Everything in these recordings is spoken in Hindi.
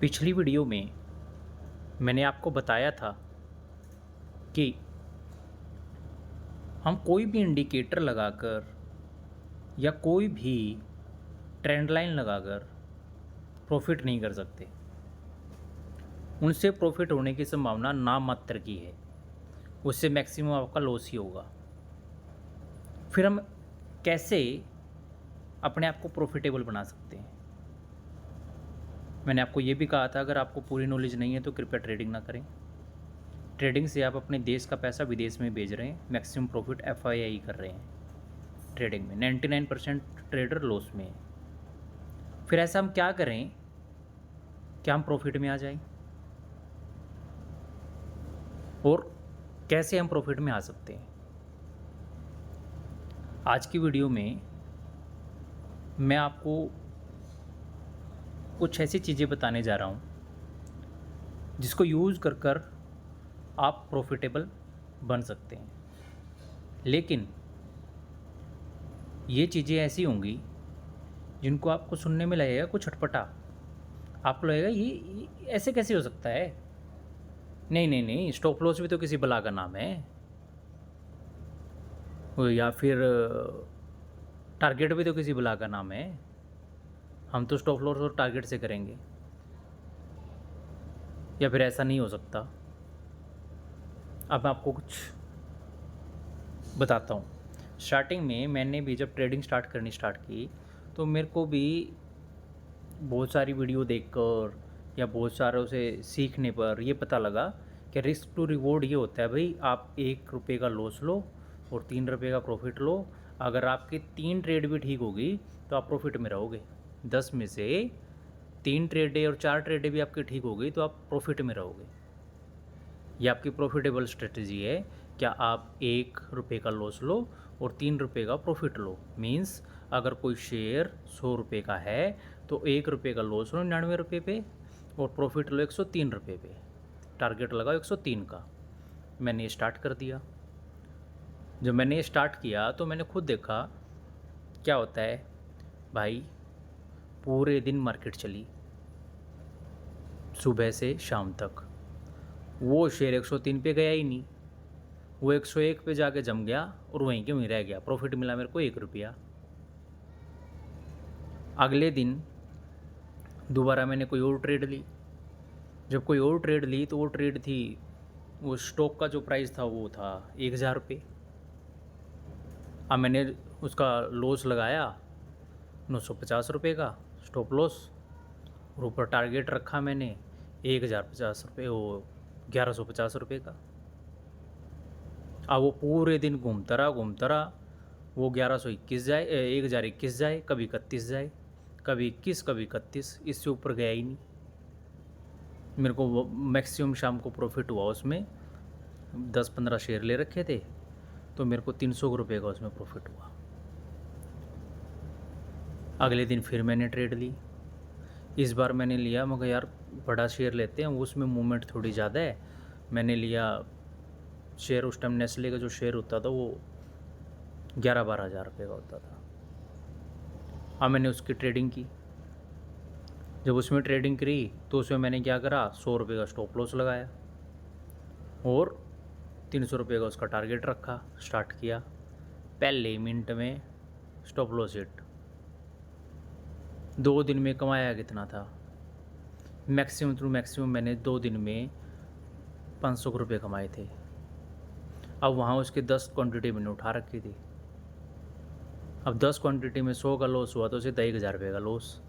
पिछली वीडियो में मैंने आपको बताया था कि हम कोई भी इंडिकेटर लगाकर या कोई भी ट्रेंड लाइन लगाकर प्रॉफिट नहीं कर सकते। उनसे प्रॉफिट होने की संभावना नाम मात्र की है। उससे मैक्सिमम आपका लॉस ही होगा। फिर हम कैसे अपने आप को प्रॉफिटेबल बना सकते हैं? मैंने आपको ये भी कहा था, अगर आपको पूरी नॉलेज नहीं है तो कृपया ट्रेडिंग ना करें। ट्रेडिंग से आप अपने देश का पैसा विदेश में भेज रहे हैं, मैक्सिमम प्रॉफिट एफआईआई कर रहे हैं। ट्रेडिंग में 99% ट्रेडर लॉस में है। फिर ऐसा हम क्या करें कि हम प्रॉफिट में आ जाएं? और कैसे हम प्रॉफिट में आ सकते हैं? आज की वीडियो में मैं आपको कुछ ऐसी चीज़ें बताने जा रहा हूँ जिसको यूज़ कर कर आप प्रॉफिटेबल बन सकते हैं। लेकिन ये चीज़ें ऐसी होंगी जिनको आपको सुनने में लगेगा कुछ अटपटा। आपको लगेगा ये ऐसे कैसे हो सकता है? नहीं नहीं नहीं, स्टॉप लॉस भी तो किसी बला का नाम है। या फिर टारगेट भी तो किसी बला का नाम है। हम तो स्टॉप लॉस और टारगेट से करेंगे, या फिर ऐसा नहीं हो सकता। अब मैं आपको कुछ बताता हूँ। स्टार्टिंग में मैंने भी जब ट्रेडिंग करनी स्टार्ट की तो मेरे को भी बहुत सारी वीडियो देखकर या बहुत सारों से सीखने पर ये पता लगा कि रिस्क टू रिवॉर्ड ये होता है भाई, आप 1 रुपये का लॉस लो और 3 रुपये का प्रॉफिट लो। अगर आपकी 3 ट्रेड भी ठीक होगी तो आप प्रॉफिट में रहोगे। 10 में से 3 ट्रेडें और 4 ट्रेडें भी आपकी ठीक हो गई तो आप प्रॉफिट में रहोगे। ये आपकी प्रॉफिटेबल स्ट्रेटजी है। क्या आप 1 रुपये का लॉस लो और 3 रुपये का प्रॉफिट लो। मीन्स अगर कोई शेयर 100 रुपये का है तो 1 रुपये का लॉस लो 99 रुपये पे और प्रॉफिट लो 103 रुपये पे। टारगेट लगाओ 103 का। मैंने ये स्टार्ट कर दिया। जब मैंने ये स्टार्ट किया तो मैंने खुद देखा क्या होता है। भाई पूरे दिन मार्केट चली, सुबह से शाम तक। वो शेयर 103 पे गया ही नहीं, वो 101 पे जाके जम गया और वहीं के वहीं रह गया। प्रॉफिट मिला मेरे को 1 रुपया। अगले दिन दोबारा मैंने कोई और ट्रेड ली। जब कोई और ट्रेड ली तो वो ट्रेड थी, वो स्टॉक का जो प्राइस था वो था 1000 रुपये। अब मैंने उसका लॉस लगाया 950 रुपये का स्टॉप लॉस, और ऊपर टारगेट रखा मैंने 1050 रुपये, वो 1150 रुपये का। अब वो पूरे दिन घूमता रहा। वो 1121 जाए, 1021 जाए, कभी 31 जाए, कभी 21, कभी 31, इससे ऊपर गया ही नहीं। मेरे को मैक्सिमम शाम को प्रॉफिट हुआ उसमें। 10-15 शेयर ले रखे थे तो मेरे को 300 रुपये का उसमें प्रॉफिट हुआ। अगले दिन फिर मैंने ट्रेड ली। इस बार मैंने लिया, मगर यार बड़ा शेयर लेते हैं, उसमें मूवमेंट थोड़ी ज़्यादा है। मैंने लिया शेयर, उस टाइम नेस्ले का जो शेयर होता था वो 11-12 हज़ार रुपये का होता था। अब मैंने उसकी ट्रेडिंग की। जब उसमें ट्रेडिंग करी तो उसमें मैंने क्या करा, 100 रुपये का स्टॉप लॉस लगाया और 300 रुपये का उसका टारगेट रखा। स्टार्ट किया, पहले ही मिनट में स्टॉप लॉस हिट। 2 दिन में कमाया कितना था, मैक्सिमम मैंने 2 दिन में 500 रुपये कमाए थे। अब वहाँ उसके 10 क्वांटिटी मैंने उठा रखी थी। अब 10 क्वांटिटी में 100 का लॉस हुआ तो उसे 1000 रुपये का लॉस।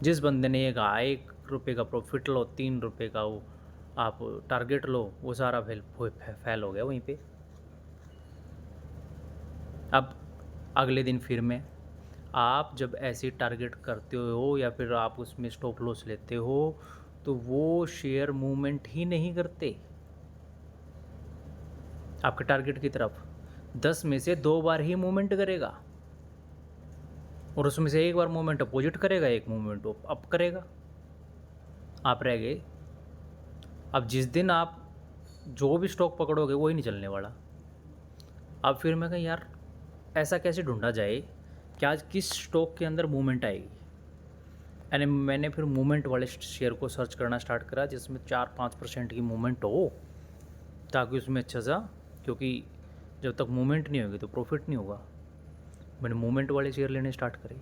जिस बंदे ने ये कहा 1 रुपये का प्रॉफिट लो, 3 रुपये का वो आप टारगेट लो, वो सारा फेल हो गया वहीं पे। अब अगले दिन फिर मैं, आप जब ऐसे टारगेट करते हो या फिर आप उसमें स्टॉप लॉस लेते हो तो वो शेयर मूवमेंट ही नहीं करते आपके टारगेट की तरफ। 10 में से 2 बार ही मूवमेंट करेगा और उसमें से 1 बार मूवमेंट अपोजिट करेगा, 1 मूवमेंट अप करेगा। आप रह गए। अब जिस दिन आप जो भी स्टॉक पकड़ोगे वो ही नहीं चलने वाला। अब फिर मैं कहा यार ऐसा कैसे ढूंढा जाए कि आज किस स्टॉक के अंदर मूवमेंट आएगी। एंड मैंने फिर मूवमेंट वाले शेयर को सर्च करना स्टार्ट करा जिसमें 4-5% की मूवमेंट हो, ताकि उसमें अच्छा सा, क्योंकि जब तक मूवमेंट नहीं होगी तो प्रॉफिट नहीं होगा। मैंने मूवमेंट वाले शेयर लेने स्टार्ट करे।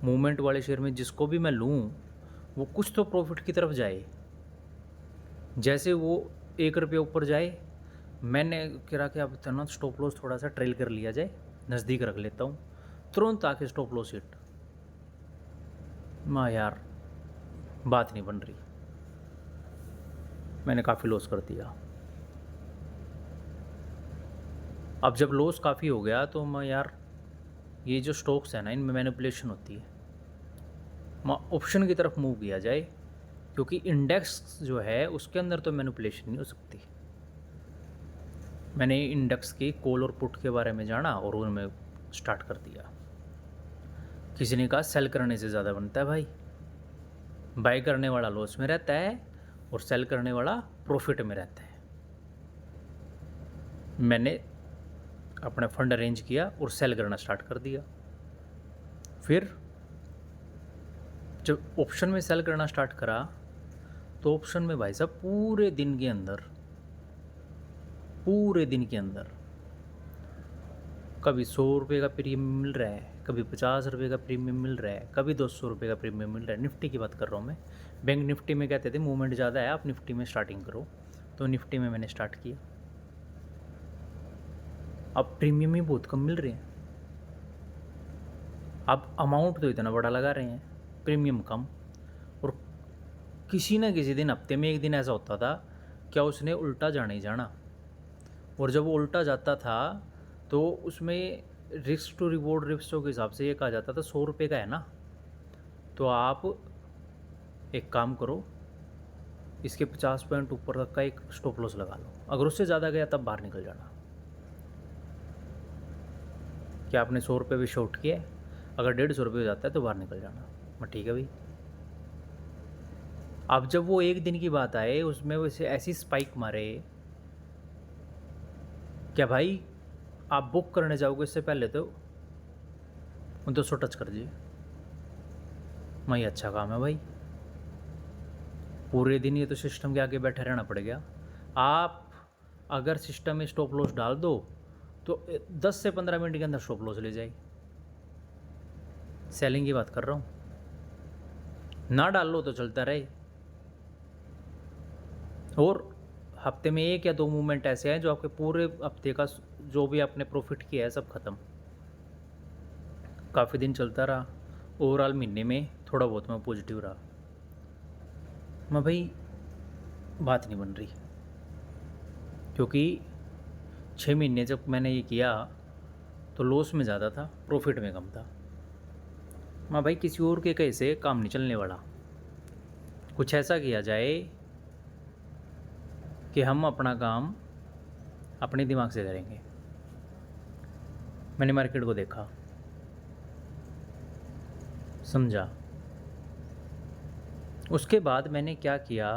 मूवमेंट वाले शेयर में जिसको भी मैं लूँ वो कुछ तो प्रॉफिट की तरफ जाए। जैसे वो 1 रुपये ऊपर जाए, मैंने कहा कि अब इतना स्टॉप लॉस थोड़ा सा ट्रेल कर लिया जाए, नज़दीक रख लेता हूँ, तुरंत आके स्टॉप लॉस हिट। माँ यार बात नहीं बन रही, मैंने काफ़ी लॉस कर दिया। अब जब लॉस काफ़ी हो गया तो मैं यार, ये जो स्टॉक्स है ना, इनमें मैनिपुलेशन होती है, मैं ऑप्शन की तरफ मूव किया जाए, क्योंकि इंडेक्स जो है उसके अंदर तो मैनिपुलेशन नहीं हो सकती। मैंने इंडेक्स की कॉल और पुट के बारे में जाना और उनमें स्टार्ट कर दिया। किसी ने कहा सेल करने से ज़्यादा बनता है भाई, बाय करने वाला लॉस में रहता है और सेल करने वाला प्रॉफिट में रहता है। मैंने अपना फंड अरेंज किया और सेल करना स्टार्ट कर दिया। फिर जब ऑप्शन में सेल करना स्टार्ट करा तो ऑप्शन में भाई साहब पूरे दिन के अंदर कभी 100 रुपये का प्रीमियम मिल रहा है, कभी 50 रुपये का प्रीमियम मिल रहा है, कभी 200 रुपये का प्रीमियम मिल रहा है। निफ्टी की बात कर रहा हूँ मैं। बैंक निफ्टी में कहते थे मूवमेंट ज़्यादा है, आप निफ्टी में स्टार्टिंग करो, तो निफ्टी में मैंने स्टार्ट किया। अब प्रीमियम ही बहुत कम मिल रहे हैं, अब अमाउंट तो इतना बड़ा लगा रहे हैं, प्रीमियम कम। और किसी न किसी दिन, हफ्ते में एक दिन ऐसा होता था क्या उसने उल्टा जाना ही जाना, और जब वो उल्टा जाता था तो उसमें रिस्क टू रिवॉर्ड रेशियो के हिसाब से ये कहा जाता था 100 रुपये का है ना, तो आप एक काम करो, इसके 50 पॉइंट ऊपर तक का एक स्टॉप लॉस लगा लो, अगर उससे ज़्यादा गया तब बाहर निकल जाना। क्या आपने 100 रुपये भी शॉर्ट किया है, अगर 150 रुपये हो जाता है तो बाहर निकल जाना। मैं ठीक है भाई। अब जब वो एक दिन की बात आए, उसमें वैसे ऐसी स्पाइक मारे, क्या भाई आप बुक करने जाओगे इससे पहले तो 200 टच कर दिए। मैं, अच्छा काम है भाई, पूरे दिन ये तो सिस्टम के आगे बैठे रहना पड़ गया। आप अगर सिस्टम में स्टॉप लॉस डाल दो तो 10 से 15 मिनट के अंदर स्टॉप लॉस ले जाए। सेलिंग की बात कर रहा हूँ, ना डाल लो तो चलता रहे। और हफ्ते में 1 या 2 मूवमेंट ऐसे हैं जो आपके पूरे हफ्ते का जो भी आपने प्रॉफिट किया है सब खत्म। काफ़ी दिन चलता रहा, ओवरऑल महीने में थोड़ा बहुत मैं पॉजिटिव रहा। मैं भाई बात नहीं बन रही, क्योंकि 6 महीने जब मैंने ये किया तो लॉस में ज़्यादा था, प्रॉफिट में कम था। मैं भाई किसी और के कहे से काम नहीं चलने वाला, कुछ ऐसा किया जाए कि हम अपना काम अपने दिमाग से करेंगे। मैंने मार्केट को देखा, समझा, उसके बाद मैंने क्या किया,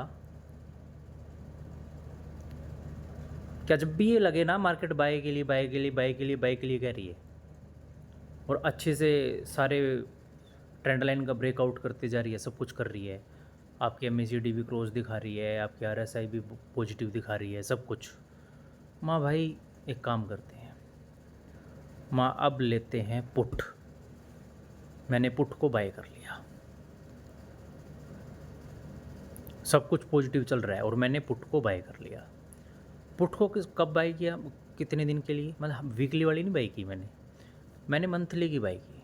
क्या जब भी ये लगे ना मार्केट बाय के लिए कह रही है और अच्छे से सारे ट्रेंड लाइन का ब्रेकआउट करते जा रही है, सब कुछ कर रही है, आपकी MACD भी क्रॉस दिखा रही है, आपकी RSI भी पॉजिटिव दिखा रही है, सब कुछ, माँ भाई एक काम करते हैं, माँ अब लेते हैं पुट। मैंने पुट को बाय कर लिया, सब कुछ पॉजिटिव चल रहा है और मैंने पुट को बाय कर लिया। पुट को कब बाय किया, कितने दिन के लिए, मतलब वीकली वाली नहीं बाय की मैंने मंथली की बाय की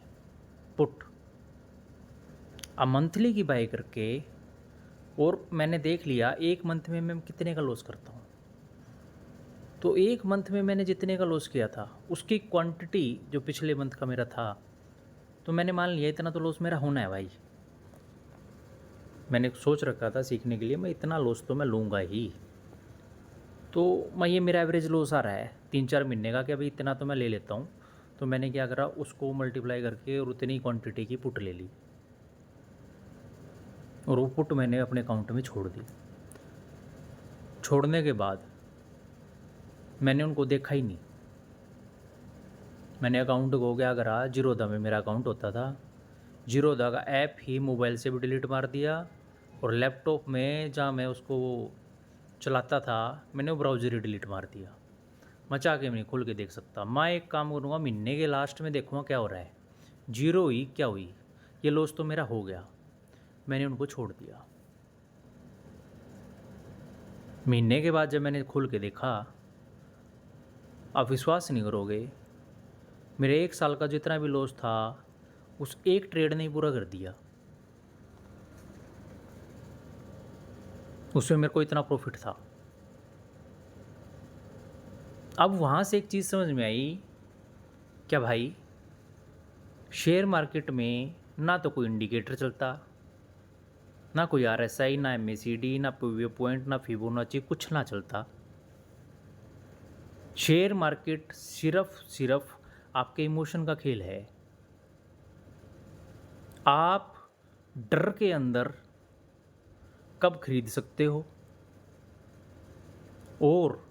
पुट। अब मंथली की बाय करके और मैंने देख लिया 1 मंथ में मैं कितने का लॉस करता हूँ, तो 1 मंथ में मैंने जितने का लॉस किया था उसकी क्वांटिटी जो पिछले मंथ का मेरा था, तो मैंने मान लिया इतना तो लॉस मेरा होना है भाई। मैंने सोच रखा था सीखने के लिए मैं इतना लॉस तो मैं लूँगा ही, तो मैं, ये मेरा एवरेज लॉस आ रहा है 3-4 महीने का कि अभी इतना तो मैं ले लेता हूँ। तो मैंने क्या करा, उसको मल्टीप्लाई करके और उतनी क्वांटिटी की पुट ले ली और वो पुट मैंने अपने अकाउंट में छोड़ दी। छोड़ने के बाद मैंने उनको देखा ही नहीं। मैंने अकाउंट को क्या करा, जीरोधा में मेरा अकाउंट होता था, जीरोधा का ऐप ही मोबाइल से भी डिलीट मार दिया, और लैपटॉप में जहाँ मैं उसको चलाता था मैंने वो ब्राउज़र ही डिलीट मार दिया। मैं चाह के भी नहीं खोल के देख सकता। मैं एक काम करूँगा, महीने के लास्ट में देखूँगा क्या हो रहा है। जीरो हुई क्या हुई, ये लॉस तो मेरा हो गया, मैंने उनको छोड़ दिया। महीने के बाद जब मैंने खोल के देखा, आप विश्वास नहीं करोगे, मेरे 1 साल का जितना भी लॉस था उस एक ट्रेड ने ही पूरा कर दिया। उसमें मेरे को इतना प्रॉफिट था। अब वहाँ से एक चीज़ समझ में आई, क्या भाई, शेयर मार्केट में ना तो कोई इंडिकेटर चलता, ना कोई RSI, ना MACD, ना पीवी पॉइंट, ना फिबोनाची, कुछ ना चलता। शेयर मार्केट सिर्फ आपके इमोशन का खेल है। आप डर के अंदर कब खरीद सकते हो, और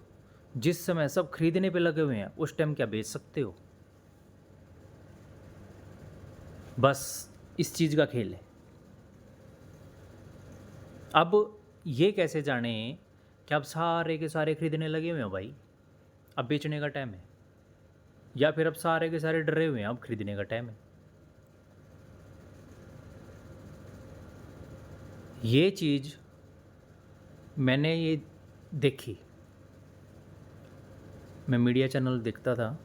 जिस समय सब खरीदने पे लगे हुए हैं उस टाइम क्या बेच सकते हो। बस इस चीज़ का खेल है। अब ये कैसे जाने कि अब सारे के सारे खरीदने लगे हुए हैं भाई, अब बेचने का टाइम है, या फिर अब सारे के सारे डरे हुए हैं, अब खरीदने का टाइम है। ये चीज़ मैंने ये देखी। मैं मीडिया चैनल देखता था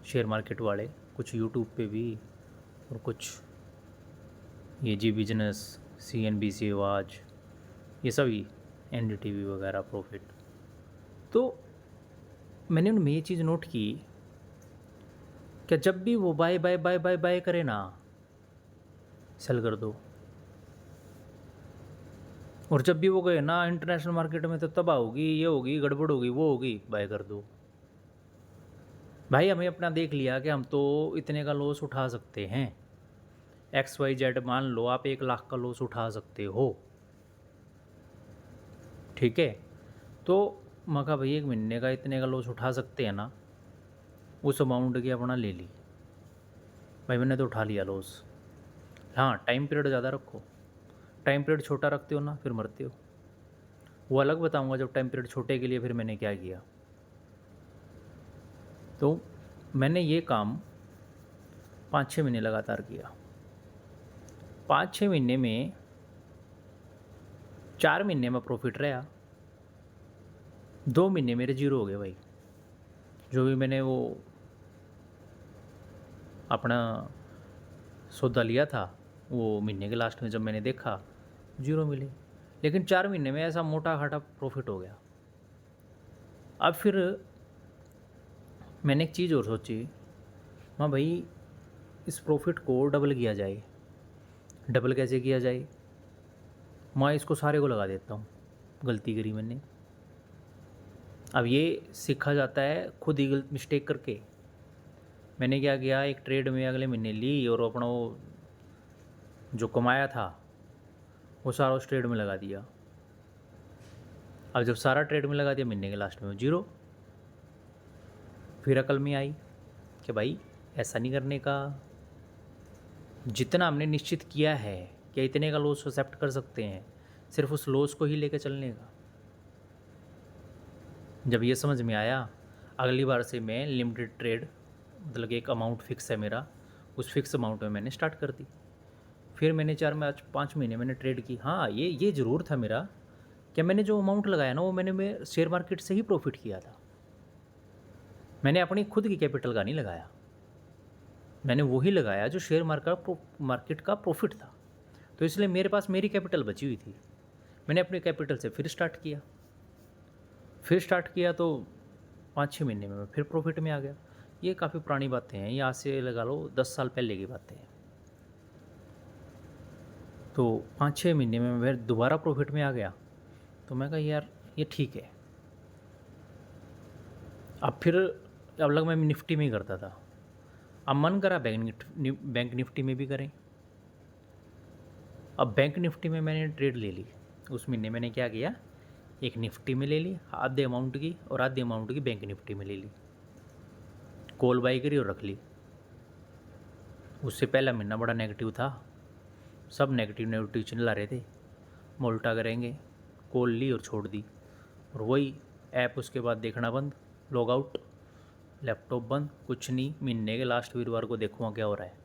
शेयर मार्केट वाले, कुछ यूट्यूब पे भी, और कुछ ये जी बिजनेस, CNBC आवाज़, ये सभी NDTV वगैरह, प्रॉफिट। तो मैंने उनमें ये चीज़ नोट की, क्या जब भी वो bye bye bye bye bye करे ना, सेल कर दो। और जब भी वो गए ना इंटरनेशनल मार्केट में तो तबाह होगी, ये होगी, गड़बड़ होगी, वो होगी, बाय कर दो। भाई हमें अपना देख लिया कि हम तो इतने का लॉस उठा सकते हैं। XYZ मान लो आप 1 लाख का लॉस उठा सकते हो, ठीक है। तो मैं कहा भाई 1 महीने का इतने का लॉस उठा सकते हैं ना, उस अमाउंट की अपना ले ली। भाई मैंने तो उठा लिया लॉस। हाँ, टाइम पीरियड ज़्यादा रखो। टाइम पीरियड छोटा रखते हो ना फिर मरते हो। वो अलग बताऊंगा जब टाइम पीरियड छोटे के लिए फिर मैंने क्या किया। तो मैंने ये काम 5-6 महीने लगातार किया। 5-6 महीने में 4 महीने में प्रॉफिट रहा, 2 महीने मेरे जीरो हो गए भाई। जो भी मैंने वो अपना सौदा लिया था वो महीने के लास्ट में जब मैंने देखा जीरो मिले, लेकिन 4 महीने में ऐसा मोटा खाटा प्रॉफिट हो गया। अब फिर मैंने एक चीज़ और सोची, हाँ भाई इस प्रॉफिट को डबल किया जाए। डबल कैसे किया जाए, मैं इसको सारे को लगा देता हूँ। गलती करी मैंने। अब ये सीखा जाता है खुद ही मिस्टेक करके। मैंने क्या किया, एक ट्रेड में अगले महीने ली और अपना वो जो कमाया था वो सारा उस ट्रेड में लगा दिया। अब जब सारा ट्रेड में लगा दिया, महीने के लास्ट में जीरो। फिर अकल में आई कि भाई ऐसा नहीं करने का। जितना हमने निश्चित किया है कि इतने का लॉस एक्सेप्ट कर सकते हैं, सिर्फ उस लॉस को ही लेकर चलने का। जब ये समझ में आया, अगली बार से मैं लिमिटेड ट्रेड, मतलब कि एक अमाउंट फिक्स है मेरा, उस फिक्स अमाउंट में मैंने स्टार्ट कर दी। फिर मैंने 4-5 महीने मैंने ट्रेड की। हाँ, ये ज़रूर था मेरा कि मैंने जो अमाउंट लगाया ना वो मैं शेयर मार्केट से ही प्रॉफिट किया था। मैंने अपनी खुद की कैपिटल का नहीं लगाया, मैंने वही लगाया जो शेयर मार्केट का प्रॉफिट था। तो इसलिए मेरे पास मेरी कैपिटल बची हुई थी। मैंने अपनी कैपिटल से फिर स्टार्ट किया तो 5-6 महीने में मैं फिर प्रॉफिट में आ गया। ये काफ़ी पुरानी बातें हैं, ये आज से लगा लो 10 साल पहले की बातें हैं। तो 5-6 महीने में मैं दोबारा प्रॉफिट में आ गया। तो मैं कहा यार ये ठीक है। अब लग मैं निफ्टी में ही करता था, अब मन करा बैंक निफ्टी में भी करें। अब बैंक निफ्टी में मैंने ट्रेड ले ली। उस महीने मैंने क्या किया, एक निफ्टी में ले ली आधे अमाउंट की, और आधे अमाउंट की बैंक निफ्टी में ले ली। कॉल बाई करी और रख ली। उससे पहला महीना बड़ा नेगेटिव था, सब नेगेटिव नेगेटिव चिल्ला रहे थे, मोल्टा करेंगे, कॉल ली और छोड़ दी। और वही ऐप उसके बाद देखना बंद, लॉग आउट, लैपटॉप बंद, कुछ नहीं। महीने के लास्ट वीरवार को देखूँगा क्या हो रहा है।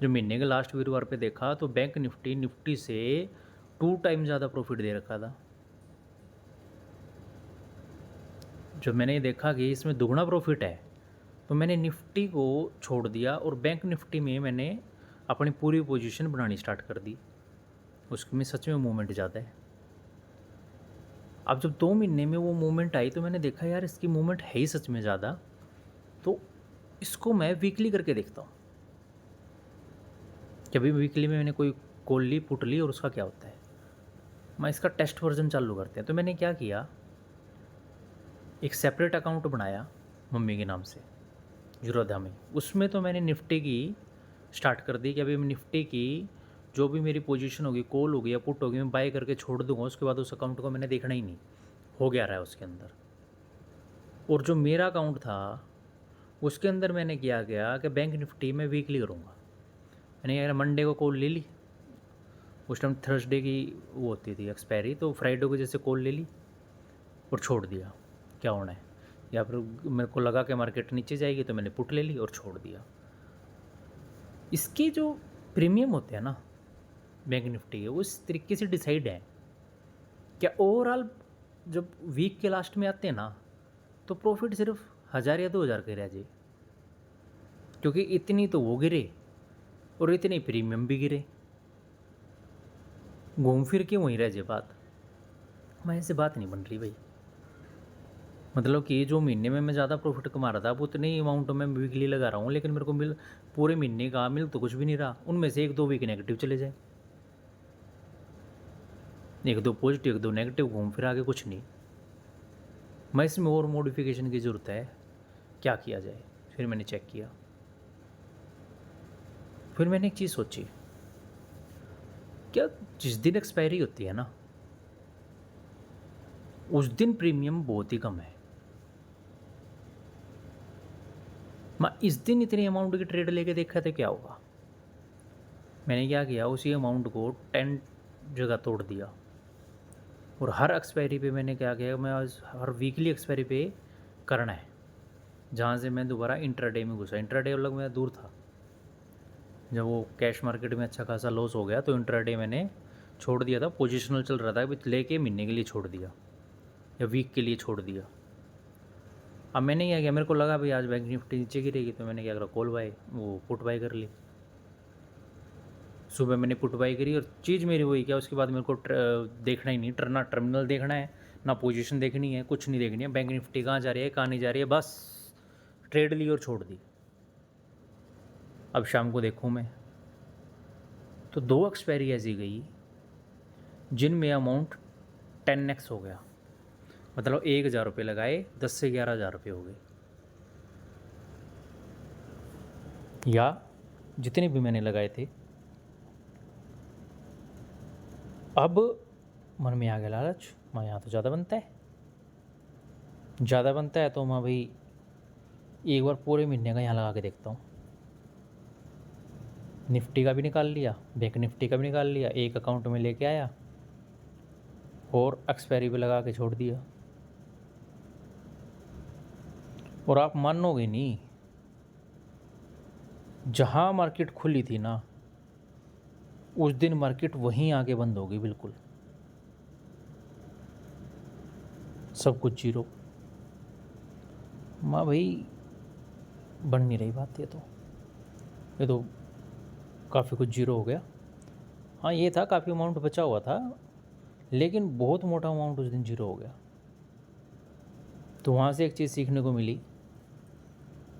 जो महीने के लास्ट वीरवार पे देखा तो बैंक निफ्टी से 2 टाइम ज़्यादा प्रॉफिट दे रखा था। जब मैंने देखा कि इसमें दुगना प्रॉफिट है तो मैंने निफ्टी को छोड़ दिया और बैंक निफ्टी में मैंने अपनी पूरी पोजीशन बनानी स्टार्ट कर दी। उसमें सच में मूवमेंट ज़्यादा है। अब जब 2 महीने में वो मूवमेंट आई तो मैंने देखा यार इसकी मूवमेंट है ही सच में ज़्यादा, तो इसको मैं वीकली करके देखता हूँ। कभी वीकली में मैंने कोई कॉल ली, पुट ली और उसका क्या होता है, मैं इसका टेस्ट वर्जन चालू करते हैं। तो मैंने क्या किया, एक सेपरेट अकाउंट बनाया मम्मी के नाम से जीरोधा में। उसमें तो मैंने निफ्टी की स्टार्ट कर दी कि अभी मैं निफ्टी की जो भी मेरी पोजीशन होगी, कॉल होगी या पुट होगी, मैं बाय करके छोड़ दूंगा। उसके बाद उस अकाउंट को मैंने देखना ही नहीं, हो गया रहा है उसके अंदर। और जो मेरा अकाउंट था उसके अंदर मैंने किया गया कि बैंक निफ्टी में वीकली करूँगा। मैंने यार मंडे को कॉल ले ली, उस टाइम थर्सडे की वो होती थी एक्सपायरी, तो फ्राइडे को जैसे कॉल ले ली और छोड़ दिया क्या होना है। या फिर मेरे को लगा कि मार्केट नीचे जाएगी तो मैंने पुट ले ली और छोड़ दिया। इसके जो प्रीमियम होते हैं ना बैंक निफ्टी के, वो इस तरीके से डिसाइड है क्या ओवरऑल जब वीक के लास्ट में आते हैं ना तो प्रॉफिट सिर्फ 1000 या 2000 के रह जाए, क्योंकि इतनी तो वो गिरे और इतने प्रीमियम भी गिरे, घूम फिर के वहीं रह जाए बात। मैं ऐसे बात नहीं बन रही भाई। मतलब कि जो महीने में मैं ज़्यादा प्रॉफिट कमा रहा था वो उतने ही अमाउंट में वीकली लगा रहा हूँ, लेकिन मेरे को मिल पूरे महीने का मिल तो कुछ भी नहीं रहा। उनमें से 1-2 वीक नेगेटिव चले जाए, 1-2 पॉजिटिव 1-2 नेगेटिव, घूम फिर आगे कुछ नहीं। मैं इसमें और मॉडिफिकेशन की ज़रूरत है, क्या किया जाए। फिर मैंने चेक किया, फिर मैंने एक चीज़ सोची, क्या जिस दिन एक्सपायरी होती है ना उस दिन प्रीमियम बहुत ही कम है। मैं इस दिन इतनी अमाउंट की ट्रेड लेके देखा था क्या होगा। मैंने क्या किया, उसी अमाउंट को 10 जगह तोड़ दिया और हर एक्सपायरी पे मैंने क्या किया, मैं हर वीकली एक्सपायरी पे करना है। जहाँ से मैं दोबारा इंट्राडे में घुसा, इंट्राडे अलग मैं दूर था। जब वो कैश मार्केट में अच्छा खासा लॉस हो गया तो इंट्राडे मैंने छोड़ दिया था, पोजिशनल चल रहा था, अभी लेके महीने के लिए छोड़ दिया या वीक के लिए छोड़ दिया। अब मैंने क्या किया, मेरे को लगा भाई आज बैंक निफ्टी नीचे गिरेगी तो मैंने क्या करा, कॉल बाय वो पुट बाय कर ली। सुबह मैंने पुट बाई करी और चीज़ मेरी वही क्या, उसके बाद मेरे को देखना ही नहीं, ना टर्मिनल देखना है, ना पोजीशन देखनी है, कुछ नहीं देखनी है। बैंक निफ्टी कहाँ जा रही है कहाँ नहीं जा रही है, बस ट्रेड ली और छोड़ दी। अब शाम को देखूँ मैं तो 2 एक्सपायरी ऐसी गई जिनमें अमाउंट 10x हो गया। मतलब 1000 रुपये लगाए 10 से 11,000 रुपये हो गए, या जितने भी मैंने लगाए थे। अब मन में आ गया लालच, मैं यहाँ तो ज़्यादा बनता है, ज़्यादा बनता है तो मैं भाई एक बार पूरे महीने का यहाँ लगा के देखता हूँ। निफ्टी का भी निकाल लिया, बैंक निफ्टी का भी निकाल लिया, एक अकाउंट में लेके आया और एक्सपायरी पे लगा के छोड़ दिया। और आप मानोगे नहीं, जहाँ मार्केट खुली थी ना उस दिन मार्केट वहीं आके बंद हो गई, बिल्कुल सब कुछ जीरो। माँ भाई बन नहीं रही बात, ये तो काफ़ी कुछ जीरो हो गया। हाँ ये था काफ़ी अमाउंट बचा हुआ था, लेकिन बहुत मोटा अमाउंट उस दिन जीरो हो गया। तो वहाँ से एक चीज़ सीखने को मिली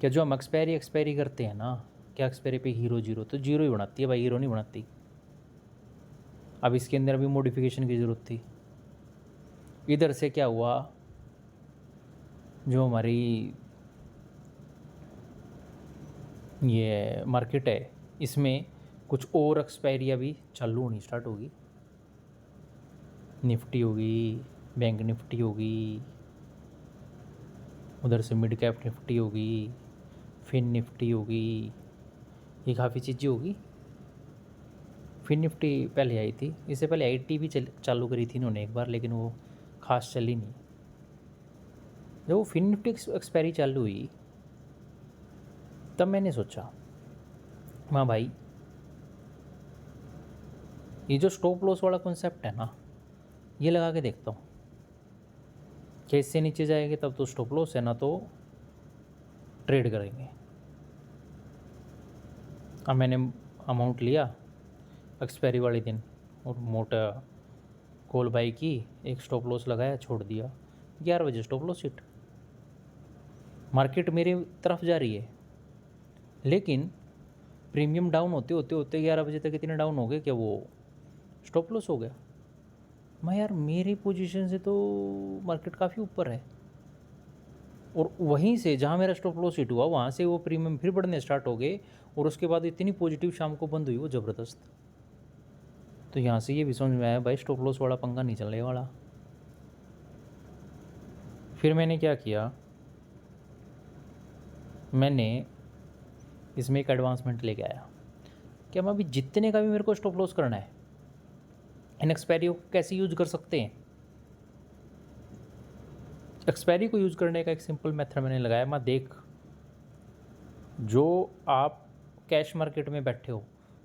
कि जो हम एक्सपायरी करते हैं ना, क्या एक्सपायरी पे हीरो जीरो, तो जीरो ही बनाती है भाई, हीरो नहीं बनाती। अब इसके अंदर अभी मॉडिफिकेशन की ज़रूरत थी। इधर से क्या हुआ, जो हमारी ये मार्केट है इसमें कुछ और एक्सपायरी अभी चालू होनी स्टार्ट होगी। निफ्टी होगी, बैंक निफ्टी होगी, उधर से मिड कैप निफ्टी होगी, फिन निफ्टी होगी, ये काफ़ी चीज़ें होगी। फिर निफ्टी पहले आई थी, इससे पहले आईटी भी चालू करी थी इन्होंने एक बार, लेकिन वो खास चली नहीं। जब वो फिन निफ्टी एक्सपायरी चालू हुई तब मैंने सोचा, हाँ भाई, ये जो स्टॉप लॉस वाला कॉन्सेप्ट है ना, ये लगा के देखता हूँ कि इससे नीचे जाएंगे तब तो स्टॉप लॉस है, ना तो ट्रेड करेंगे। अब मैंने अमाउंट लिया एक्सपायरी वाले दिन और मोटा कॉल बाई की, एक स्टॉप लॉस लगाया, छोड़ दिया। 11 बजे स्टॉप लॉस हिट। मार्केट मेरी तरफ जा रही है, लेकिन प्रीमियम डाउन होते होते होते 11 बजे तक इतने डाउन हो गए कि वो स्टॉप लॉस हो गया। मैं यार, मेरी पोजीशन से तो मार्केट काफ़ी ऊपर है, और वहीं से जहाँ मेरा स्टॉप लॉस हिट हुआ वहाँ से वो प्रीमियम फिर बढ़ने स्टार्ट हो गए, और उसके बाद इतनी पॉजिटिव शाम को बंद हुई वो ज़बरदस्त। तो यहाँ से ये भी समझ में आया भाई, स्टॉप लॉस वाला पंगा नहीं चलने वाला। फिर मैंने क्या किया, मैंने इसमें एक एडवांसमेंट लेके आया कि हम अभी जितने का भी मेरे को स्टॉप लॉस करना है, इन एक्सपायरी को कैसे यूज कर सकते हैं। एक्सपायरी को यूज़ करने का एक सिंपल मेथड मैंने लगाया। मैं देख, जो आप कैश मार्केट में बैठे हो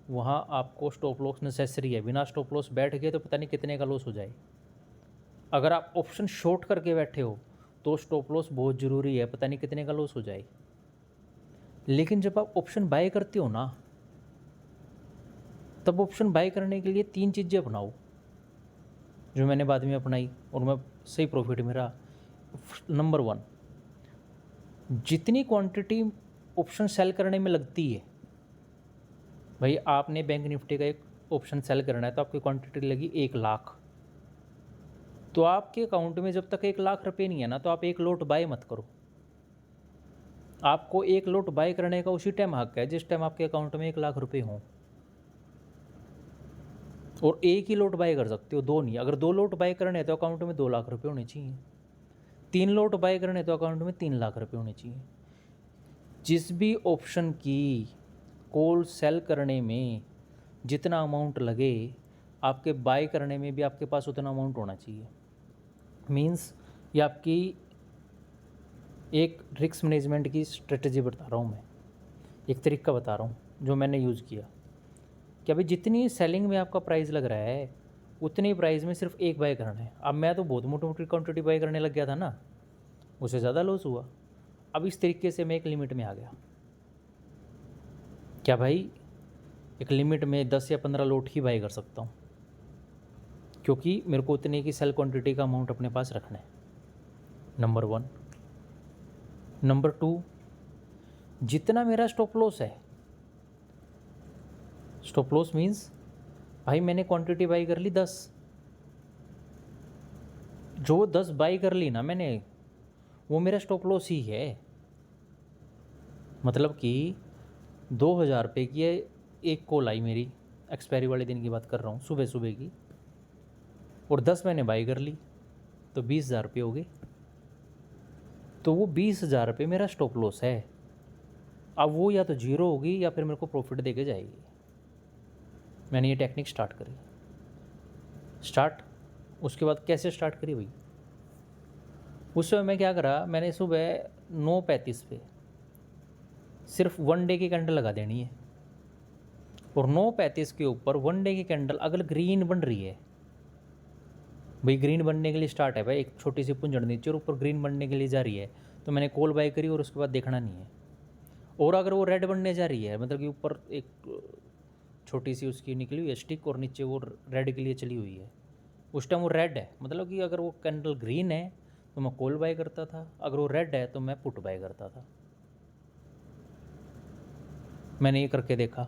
वहाँ आपको स्टॉप लॉस नेसेसरी है। बिना स्टॉप लॉस बैठ गए तो पता नहीं कितने का लॉस हो जाए। अगर आप ऑप्शन शॉर्ट करके बैठे हो तो स्टॉप लॉस बहुत ज़रूरी है, पता नहीं कितने का लॉस हो जाए। लेकिन जब आप ऑप्शन बाय करते हो ना, तब ऑप्शन बाय करने के लिए 3 चीज़ें अपनाओ, जो मैंने बाद में अपनाई और मैं सही प्रॉफिट मेरा। नंबर 1, जितनी क्वांटिटी ऑप्शन सेल करने में लगती है, भाई आपने बैंक निफ्टी का एक ऑप्शन सेल करना है तो आपकी क्वांटिटी लगी 1 लाख, तो आपके अकाउंट में जब तक 1 लाख रुपये नहीं है ना, तो आप 1 लॉट बाय मत करो। आपको 1 लॉट बाय करने का उसी टाइम हक है जिस टाइम आपके अकाउंट में 1 लाख रुपये हों, और एक ही लॉट बाय कर सकते हो, 2 नहीं। अगर 2 लॉट बाय करने हैं तो अकाउंट में 2 लाख रुपये होने चाहिए। 3 लॉट बाय करने तो अकाउंट में 3 लाख रुपये होने चाहिए। जिस भी ऑप्शन की कॉल सेल करने में जितना अमाउंट लगे, आपके बाय करने में भी आपके पास उतना अमाउंट होना चाहिए। मींस ये आपकी एक रिस्क मैनेजमेंट की स्ट्रेटजी बता रहा हूँ मैं, एक तरीका बता रहा हूँ जो मैंने यूज़ किया कि अभी जितनी सेलिंग में आपका प्राइस लग रहा है उतनी प्राइस में सिर्फ एक बाय करना है। अब मैं तो बहुत मोटी मोटी क्वांटिटी बाय करने लग गया था ना, उससे ज़्यादा लॉस हुआ। अब इस तरीके से मैं एक लिमिट में आ गया, क्या भाई, एक लिमिट में 10 या 15 लॉट ही बाय कर सकता हूँ, क्योंकि मेरे को उतने की सेल क्वांटिटी का अमाउंट अपने पास रखना है। नंबर 1। नंबर 2, जितना मेरा स्टॉप लॉस है, स्टॉप लॉस मीन्स भाई मैंने क्वांटिटी बाई कर ली 10, जो 10 बाई कर ली ना मैंने, वो मेरा स्टॉप लॉस ही है। मतलब कि 2000 रुपये की एक कॉल आई मेरी, एक्सपायरी वाले दिन की बात कर रहा हूँ, सुबह सुबह की, और 10 मैंने बाई कर ली तो 20,000 रुपये हो गए। तो वो 20,000 रुपये मेरा स्टॉप लॉस है। अब वो या तो जीरो होगी या फिर मेरे को प्रॉफिट दे के जाएगी। मैंने ये टेक्निक स्टार्ट करी। उसके बाद कैसे स्टार्ट करी भाई, उस समय मैं क्या करा, मैंने सुबह 9:35 पे सिर्फ 1 डे की कैंडल लगा देनी है, और 9:35 के ऊपर 1 डे की कैंडल अगर ग्रीन बन रही है, भाई ग्रीन बनने के लिए स्टार्ट है भाई, एक छोटी सी पुंजड़ नीचे और ऊपर ग्रीन बनने के लिए जा रही है, तो मैंने कॉल बाय करी और उसके बाद देखना नहीं है। और अगर वो रेड बनने जा रही है, मतलब कि ऊपर एक छोटी सी उसकी निकली हुई है स्टिक और नीचे वो रेड के लिए चली हुई है, उस टाइम वो रेड है, मतलब कि अगर वो कैंडल ग्रीन है तो मैं कॉल बाय करता था, अगर वो रेड है तो मैं पुट बाय करता था। मैंने ये करके देखा,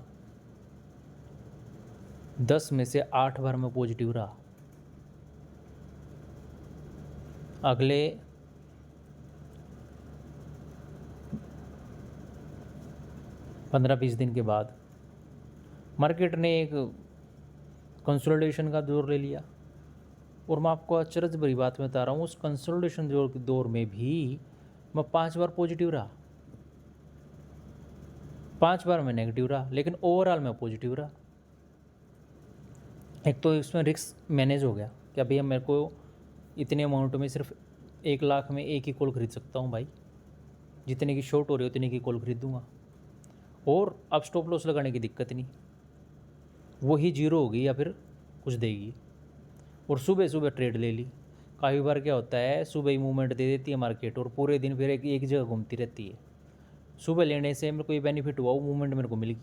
10 में से 8 बार मैं पॉजिटिव रहा। अगले 15-20 दिन के बाद मार्केट ने एक कंसोलिडेशन का दौर ले लिया, और मैं आपको अचरज भरी बात बता रहा हूँ, उस कंसोलिडेशन दौर में भी मैं 5 बार पॉजिटिव रहा। 5 बार मैं नेगेटिव रहा, लेकिन ओवरऑल मैं पॉजिटिव रहा। एक तो इसमें रिस्क मैनेज हो गया कि अभी मेरे को इतने अमाउंट में सिर्फ 1 लाख में एक ही कॉल खरीद सकता हूँ भाई, जितने की शॉर्ट हो रही है उतने की कॉल खरीदूँगा। और अब स्टॉप लॉस लगाने की दिक्कत नहीं, वही जीरो होगी या फिर कुछ देगी। और सुबह सुबह ट्रेड ले ली। काफ़ी बार क्या होता है, सुबह ही मूवमेंट दे देती है मार्केट और पूरे दिन फिर एक जगह घूमती रहती है। सुबह लेने से मेरे को ये बेनिफिट हुआ, वो मूवमेंट मेरे को मिल गई।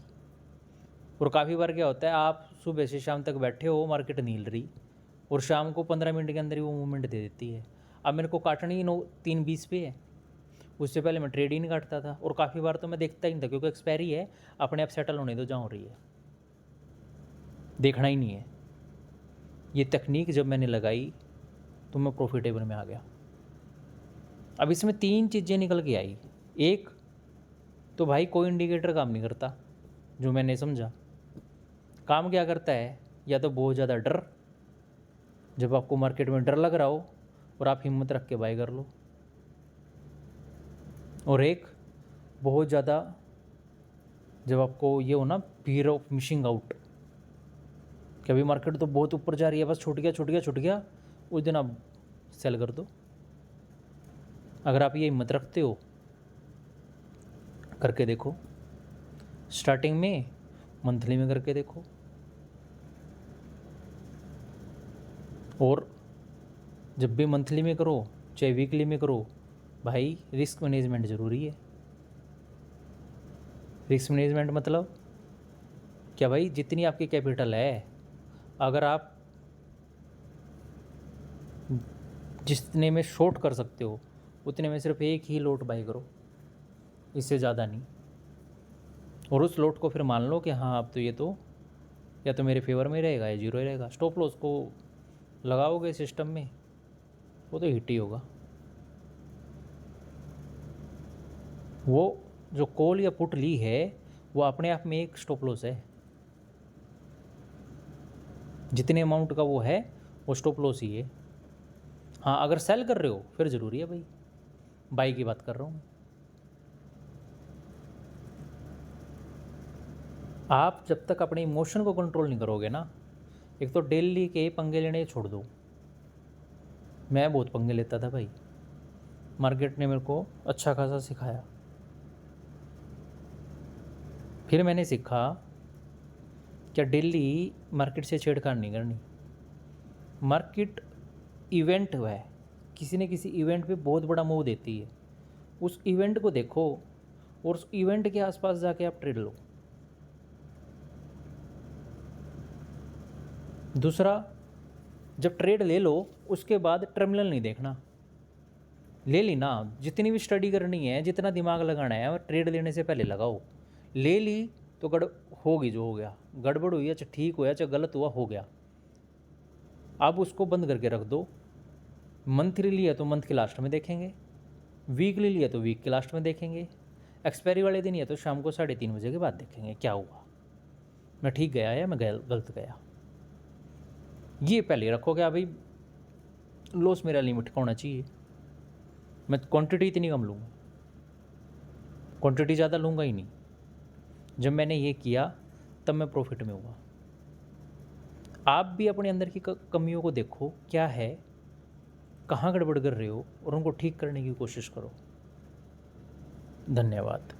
और काफ़ी बार क्या होता है, आप सुबह से शाम तक बैठे हो, मार्केट नहीं हिल रही और शाम को 15 मिनट के अंदर ही वो मूवमेंट दे देती है। अब मेरे को काटनी 3:20 पे है, उससे पहले मैं ट्रेड ही नहीं काटता था। और काफ़ी बार तो मैं देखता ही नहीं था, क्योंकि एक्सपायरी है, अपने आप सेटल होने दो जहाँ हो रही है, देखना ही नहीं है। ये तकनीक जब मैंने लगाई तो मैं प्रॉफिटेबल में आ गया। अब इसमें 3 चीज़ें निकल के आई। एक तो भाई कोई इंडिकेटर काम नहीं करता, जो मैंने समझा। काम क्या करता है, या तो बहुत ज़्यादा डर, जब आपको मार्केट में डर लग रहा हो और आप हिम्मत रख के बाय कर लो। और एक बहुत ज़्यादा जब आपको ये हो ना, फियर ऑफ मिसिंग आउट, कि अभी मार्केट तो बहुत ऊपर जा रही है, बस छूट गया छूट गया छूट गया, उस दिन आप सेल कर दो। अगर आप ये हिम्मत रखते हो, करके देखो। स्टार्टिंग में मंथली में करके देखो, और जब भी मंथली में करो चाहे वीकली में करो, भाई रिस्क मैनेजमेंट ज़रूरी है। रिस्क मैनेजमेंट मतलब क्या भाई, जितनी आपकी कैपिटल है, अगर आप जितने में शॉर्ट कर सकते हो उतने में सिर्फ एक ही लॉट बाई करो, इससे ज़्यादा नहीं। और उस लॉट को फिर मान लो कि हाँ अब तो ये तो या तो मेरे फेवर में रहेगा या जीरो ही रहेगा। स्टॉप लॉस को लगाओगे सिस्टम में, वो तो हिट ही होगा। वो जो कॉल या पुट ली है वो अपने आप में एक स्टॉप लॉस है, जितने अमाउंट का वो है वो स्टॉप लॉस ही है। हाँ, अगर सेल कर रहे हो फिर ज़रूरी है भाई, बाई की बात कर रहा हूँ। आप जब तक अपने इमोशन को कंट्रोल नहीं करोगे ना, एक तो डेली के पंगे लेने छोड़ दो। मैं बहुत पंगे लेता था भाई, मार्केट ने मेरे को अच्छा खासा सिखाया। फिर मैंने सीखा क्या डेली मार्केट से छेड़छाड़ नहीं करनी। मार्केट इवेंट है, किसी न किसी इवेंट पे बहुत बड़ा मूव देती है, उस इवेंट को देखो और उस इवेंट के आसपास जाके आप ट्रेड लो। दूसरा, जब ट्रेड ले लो उसके बाद टर्मिनल नहीं देखना। ले ली ना, जितनी भी स्टडी करनी है, जितना दिमाग लगाना है, ट्रेड लेने से पहले लगाओ। ले ली तो होगी, जो हो गया, गड़बड़ हुई है चाहे ठीक हुआ चाहे गलत हुआ, हो गया। अब उसको बंद करके रख दो। मंथली लिया तो मंथ के लास्ट में देखेंगे, वीकली लिया तो वीक के लास्ट में देखेंगे, एक्सपायरी वाले दिन या तो शाम को 3:30 बजे के बाद देखेंगे क्या हुआ, मैं ठीक गया या मैं गलत गया। ये पहले रखो कि भाई लॉस मेरा लिमिट का होना चाहिए, मैं क्वांटिटी इतनी कम लूँगा, क्वांटिटी ज़्यादा लूँगा ही नहीं। जब मैंने ये किया तब मैं प्रॉफिट में हुआ। आप भी अपने अंदर की कमियों को देखो, क्या है, कहाँ गड़बड़ कर रहे हो, और उनको ठीक करने की कोशिश करो। धन्यवाद।